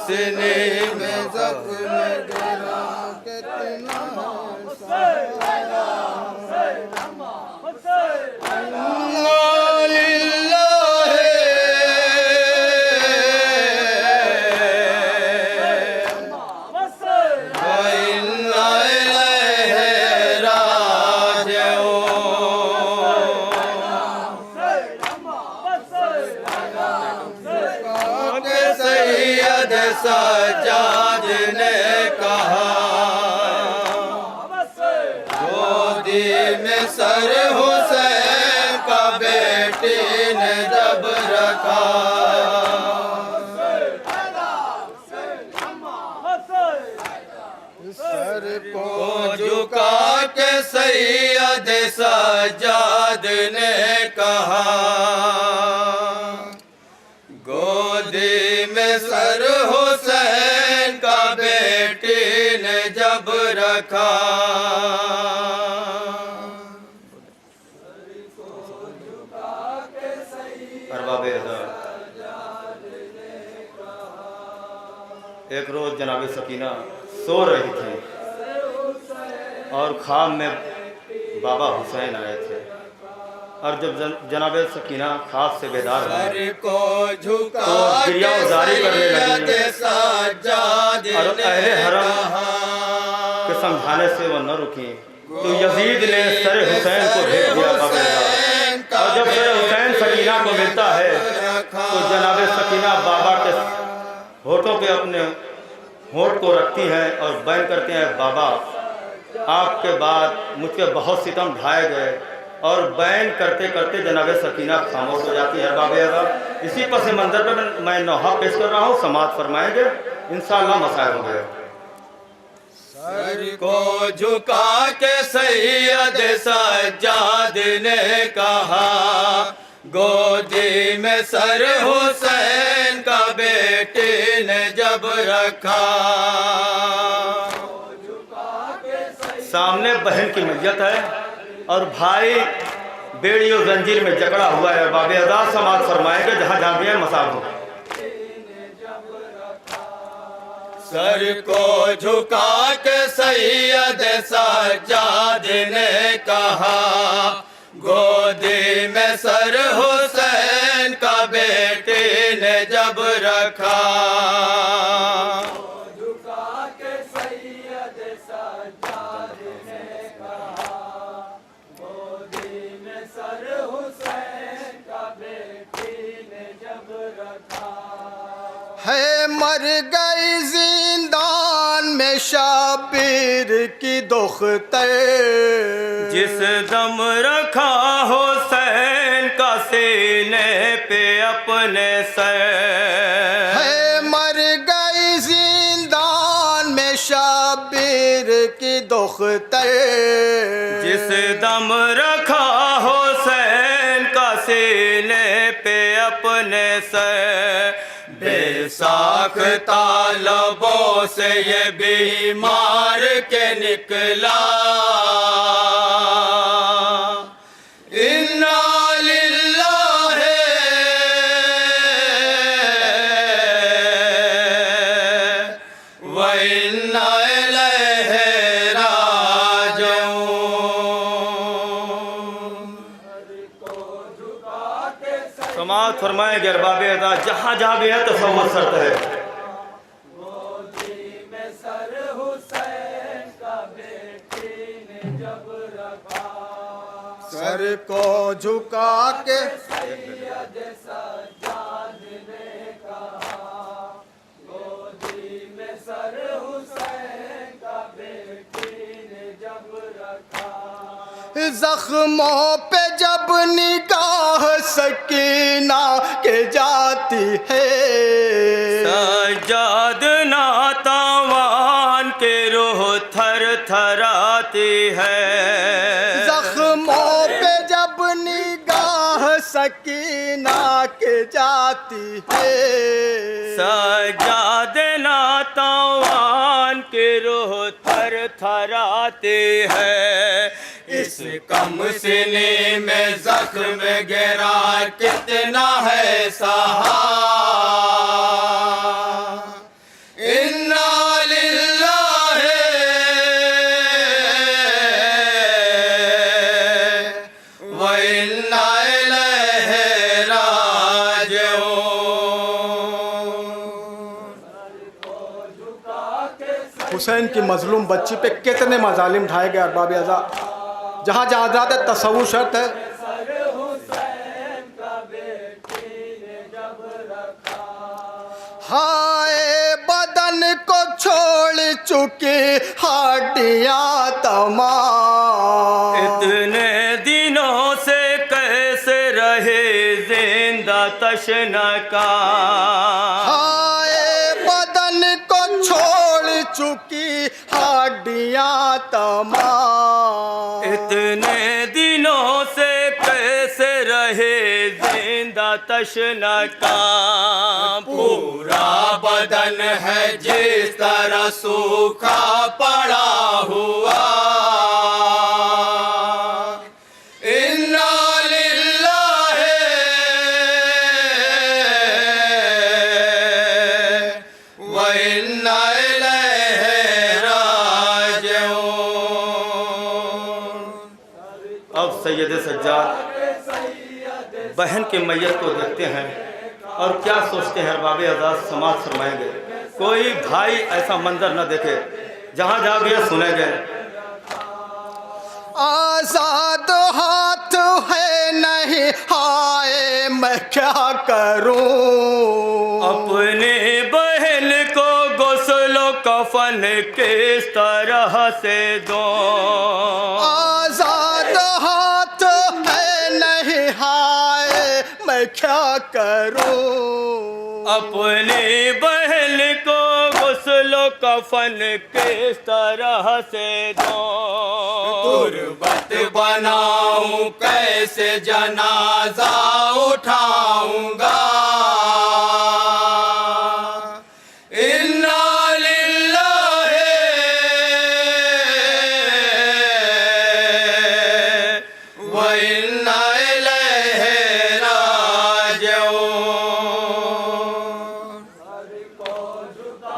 सीने में जख्म गिरा कितना सज्जाद ने कहा गोदी में सर हुसैन का बेटी ने जब रखा सर को झुका के सैयद सज्जाद ने कहा गोदी में सर हुसैन का बेटी ने जब रखा एक रोज जनाब सकीना सो रही थी और ख्वाब में बाबा हुसैन आए थे और जब जनाब सकीना ख्वाब से बेदार हुई तो गिरिया उजारी करने लगी और अहले हरम के समझाने से वो न रुकी तो यजीद ने सर हुसैन को भेज दिया और जब सर हुसैन सकीना को मिलता है तो जनाब सकीना बाबा के होठों पे अपने होठ को रखती हैं और बैन करते हैं बाबा आपके बाद मुझ पे बहुत सितम ढाए गए और बैन करते करते जनाब सकीना खामोश हो जाती है। बाबे इसी पस मंजर पर मैं नौहा पेश कर रहा हूँ, समाअत फरमाएंगे इंशाअल्लाह मसाइल होंगे। सर को झुका के सैयद सज्जाद ने कहा गोदी में सर हुसैन का बेटी ने जब रखा सामने बहन की मैयत है और भाई बेड़ी और जंजीर में जकड़ा हुआ है। बाबे अदा समाअत फरमाएंगे जहाँ जहाँ भी है मसाब हो। सर को झुका के सैयद सज्जाद ने कहा गोदी में सर हुसैन का बेटी ने जब रखा है मर गई जिंदान में शाबिर की दुख्तर जिस दम रखा हुसैन का सीने पे अपने सर है मर गई जिंदान में शाबिर की दुख्तर जिस दम रखा हुसैन का सीने पे अपने सर बेसाख्ता लबों से ये बीमार के निकला इन्ना लिल्लाहि व इन्ना इलैहि राजिऊन। समाअत फरमाएंगे अरबाबे अदा जहाँ जहाँ भी है तो तसव्वुर शर्त है। गोदी में सर हुसैन का बेटी ने जब रखा सर को झुका के सैयद सज्जाद ने कहा गोदी में सर हुसैन का बेटी ने जब रखा जख्मों पे जब निगाह सकीना के जाती है सज्जाद नातावान के रूह थर थराती है। जख्मों पे जब निगाह सकीना के जाती है सज्जाद नातावान के रूह थर थराती है। इस कम सीने में जख्म गिरा कितना है सहा हुसैन की मजलूम बच्ची पे कितने मजालिम ढाए गए अरबाब अज़ा। जहाँ जहाँ जाते तसव्वुर शर्त है। हाय बदन को छोड़ चुकी हड्डियाँ तमाम, इतने दिनों से कैसे रहे जिंदा तशनका। हाय बदन को छोड़ चुकी हड्डियाँ तमाम, इतने दिनों से कैसे रहे जिंदा तशनका। पूरा बदन है जिस तरह सूखा पड़ा हुआ। इन्ना लिल्लाहि व इन्ना इलैहि राजिऊन। अब सैयद सज्जाद बहन के मैयत को देखते हैं और क्या सोचते हैं अरबाब अज़ा समाज फरमाएंगे। कोई भाई ऐसा मंजर न देखे जहाँ जा गया सुनेंगे। आजाद हाथ है नहीं, हाय मैं क्या करूं। अपने बहन को गुस्लो कफन किस तरह से दो। आजाद हाथ है नहीं, हाय मैं क्या करूं। अपनी बहन को गुस्लो कफन किस तरह से दो। गुर्बत बनाऊं कैसे जनाजा उठाऊंगा। इन्ना लिल्लाहि व इन्ना इलैहि राजिऊन।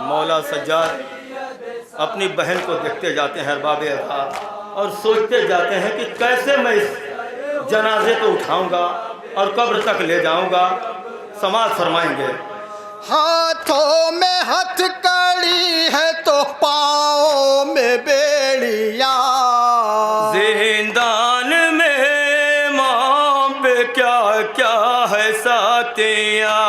मौला सज्जाद अपनी बहन को देखते जाते हैं अरबाब अज़ा और सोचते जाते हैं कि कैसे मैं इस जनाजे को उठाऊंगा और कब्र तक ले जाऊंगा। समाज फरमाएंगे। हाथों में हथकड़ी है तो पाँव में बेड़ियाँ। जिंदान में मां पे क्या क्या है साथियाँ।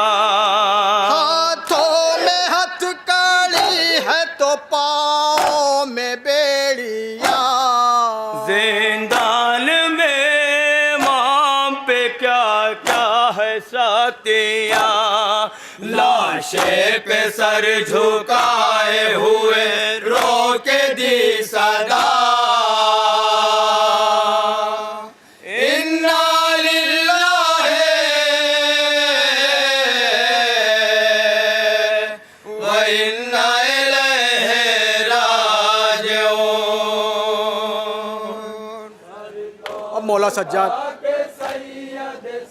हाथों में हथकड़ी है तो पाँव में बेड़ियाँ। जिंदान में मां पे क्या क्या है साथियाँ। लाशे पे सर झुकाए हुए रो के दी सदा। इन्ना लिल्लाहि व इन्ना इलैहि राजिऊन। अब मौला सज्जाद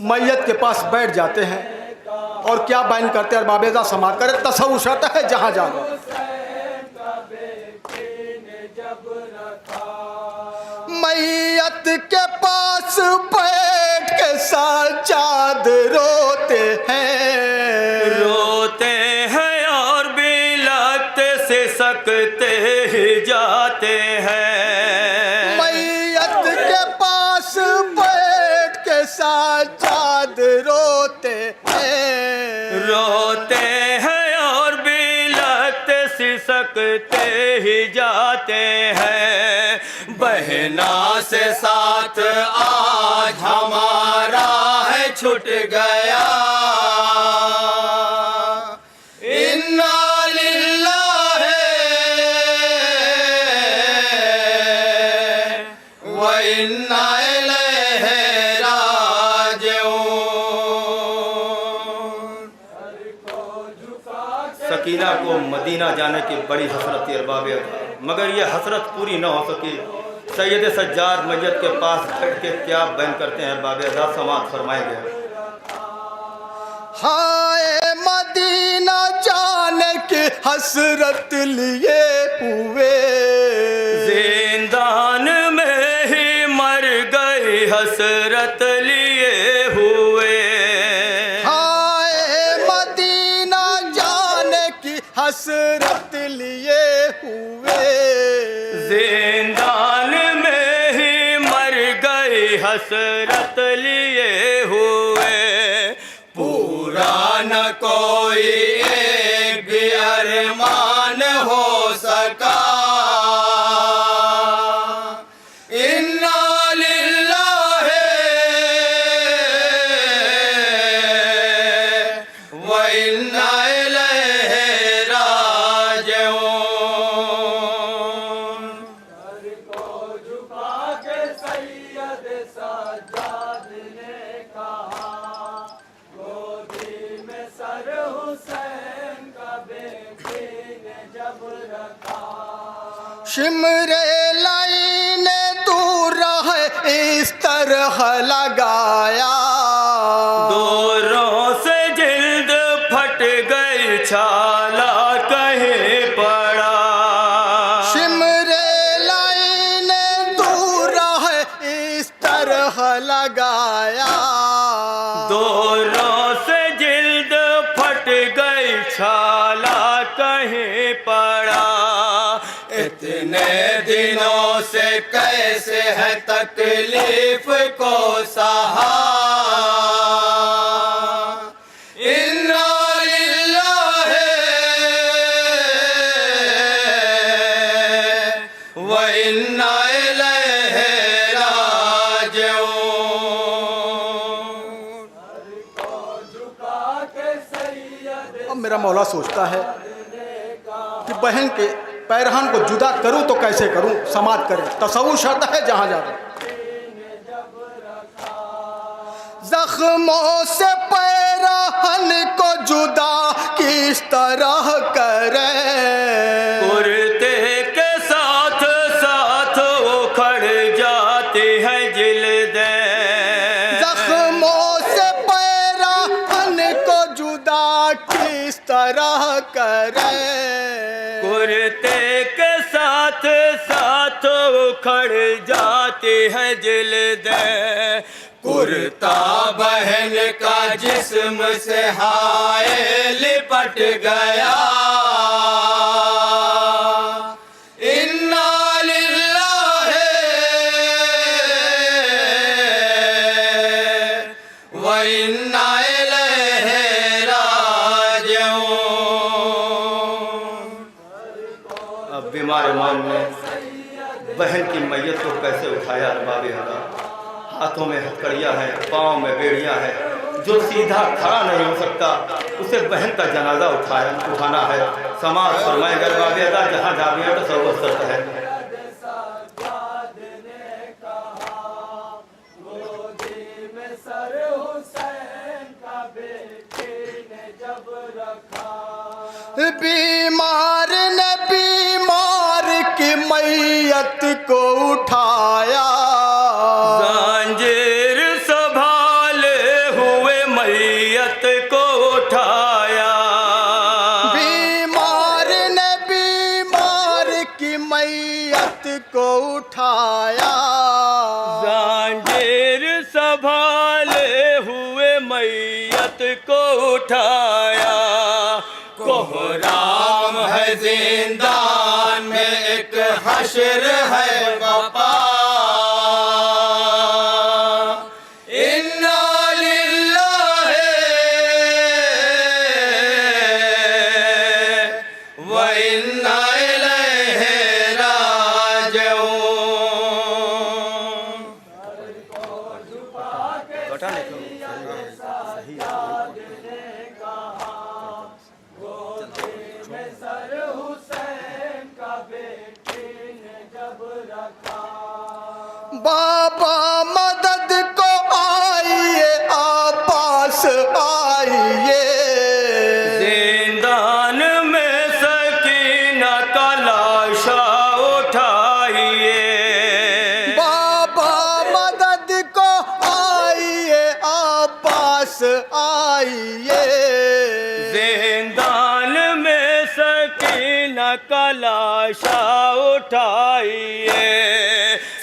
मैयत के पास बैठ जाते हैं और क्या बयान करते हैं अरबाब अज़ा समाज करे। तसव्वुर शर्त है जहाँ जाओ। मैयत के पास बैठ के सज्जाद रोते हैं। रोते हैं और बिलखत से सकते ही जाते हैं। मैयत के पास बैठ के सज्जाद रोते हैं। रोते हैं और बिलखत से सकते ही जाते हैं। बहना से साथ आज हमारा है छूट गया। इन्ना लिल्लाहि व इन्ना इलैहि राजिऊन। सकीना को मदीना जाने की बड़ी हसरत थी अरबाब अज़ा, मगर ये हसरत पूरी न हो सकी। सैयद सज्जाद मैयत के पास बैठ के क्या बयान करते हैं अरबाब अज़ा, समाअत फरमाएंगे। हाय मदीना जाने की हसरत लिए हुए। जिंदान में ही मर गई हसरत लिए हुए। हाय मदीना जाने की हसरत लिए हुए। हसरत लिए हुए, पूरा न कोई एक भी अरमान हो सका। इन्ना लिल्लाहि व इन्ना इलैहि राजिऊन। शिमरे लाइन तू रह इस तरह लगाया, दोरों से जिल्द फट गई छाला कहीं पड़ा। शिमरे लाइन तू रह इस तरह लगाया, दोरों से जिल्द फट गई छाला कहीं पड़ा। इतने दिनों से कैसे है तकलीफ को सहा। इन्ना लिल्लाहि व इन्ना इलैहि राजिऊन। अब मेरा मौला सोचता है कि बहन के पैरहन को जुदा करूं तो कैसे करूं, समाज करे तसव्वुर शर्त है जहां जा रहा। जख्मों से पैरहन को जुदा किस तरह करे, कुर्ते के साथ साथ उखड़ जाती है जिल्दें। जख्मों से पैरहन को जुदा किस तरह करे, कुर्ते के साथ साथ उखड़ जाती है जिल्दें। कुर्ता बहन का जिस्म से हाय लिपट गया। इन्ना लिल्लाहि व इन्ना इलैहि राजिऊन। अब बीमार ईमान ने बहन की मैयत को कैसे उठाया अरबाब अदा। हाथों में हथकड़ियाँ हैं, पाँव में बेड़ियाँ हैं, जो सीधा खड़ा नहीं हो सकता उसे बहन का जनाजा उठाना है। समाज फरमाए अरबाब अदा जहाँ जाविया तो सब वस्त है। बीमार ने बीमार की मैयत को उठाया, जंजीर संभाले हुए मैयत को उठाया। बीमार ने बीमार की मैयत को उठाया, जंजीर संभाले हुए मैयत को उठाया। कोहराम है जिंदान में एक हश्र है बपा। इन्ना लिल्लाहि व इन्ना इलैहि राजिऊन। बाबा मदद को आइए, आप पास आइए। जिंदान में सकीना का लाशा उठाइए। बाबा मदद को आइए, आप पास आइए। जिंदान में सकीना का लाशा उठाइए।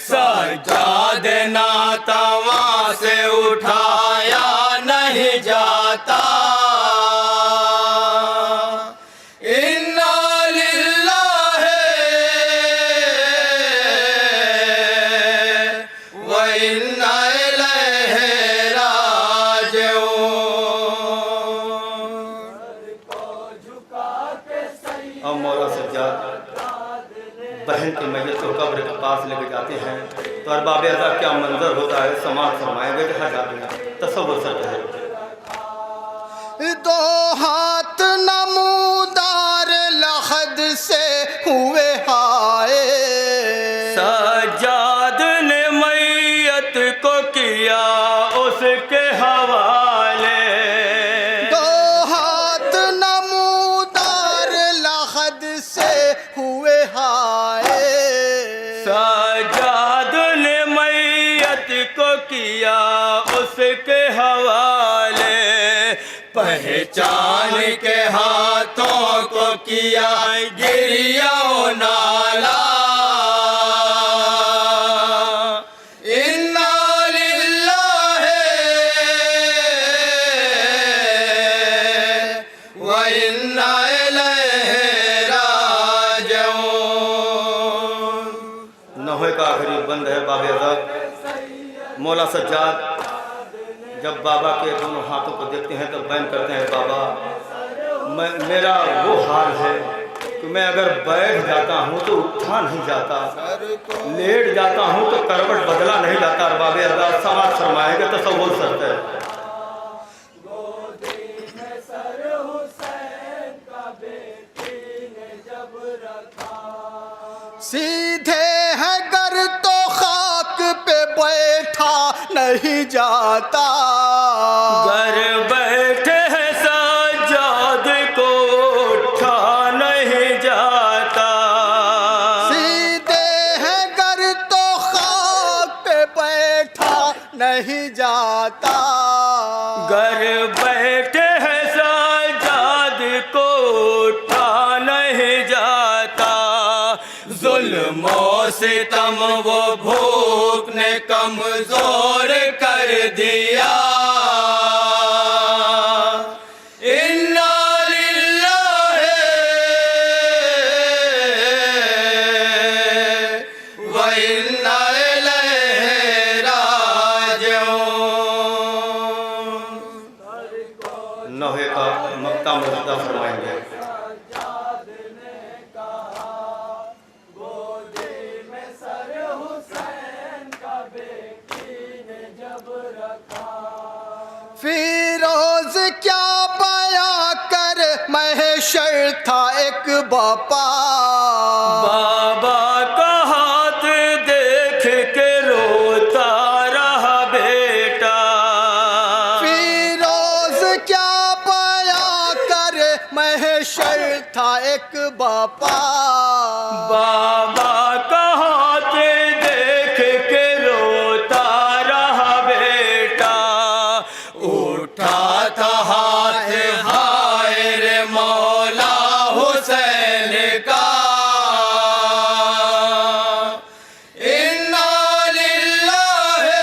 सज्जाद नाता वहाँ से उठाया नहीं जाता। इन्ना लिल्लाहि व इन्ना पास लेके जाते हैं तो अरबाब अदा क्या मंजर होता है, समाज फरमाएंगे जहाँ जाते हैं तसव्वुर करते हैं। दो हाथ नमूदार लहद से हुए हाय, सज्जाद ने मैयत को किया उसके हवाले। दो हाथ नमूदार लहद से हुए हाय, सज्जाद ने मैयत को किया उसके हवाले। पहचान के हाथों को किया गिरिया नाला, इन्ना लिल्लाहि व इन्ना इलैहि राजिऊन। नहोए का आखिरी बंद है बाब अदा। मौला सज्जाद जब बाबा के दोनों हाथों को देखते हैं तो बैन करते हैं, बाबा मेरा वो हाल है कि मैं अगर बैठ जाता हूँ तो उठा नहीं जाता, लेट जाता हूँ तो करवट बदला नहीं जाता। अरबाब अदा समाज फरमाएंगे तो सब बोल सकते हैं। सीधे है गर तो खाक पे बैठा नहीं जाता, घर बैठे हैं सज्जाद को उठा नहीं जाता। सीधे है गर तो खाक पे बैठा नहीं जाता, घर बैठे हैं सज्जाद को उठा नहीं जाता। जुल्मों से तम वो भूख ने कमजोर कर दिया, इन्ना लिल्लाहि व इन्ना इलैहि राजिऊन। नोहे का मक्ता मुर्दा फरमाएंगे। फिरोज क्या बयां कर महशर था एक बापा, बाबा का हाथ देख के रोता रहा बेटा। फिरोज क्या बयां कर महशर था एक बापा, बाबा का हाथ देख के रोता रहा बेटा। उठा था हाथ हाय रे मौला हुसैन का, इन्ना लिल्लाहि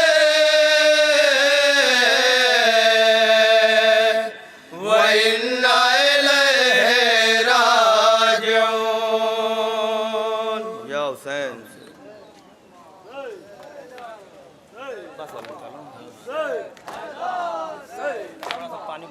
व इन्ना इलैहि राजिऊन। या हुसैन बस पानी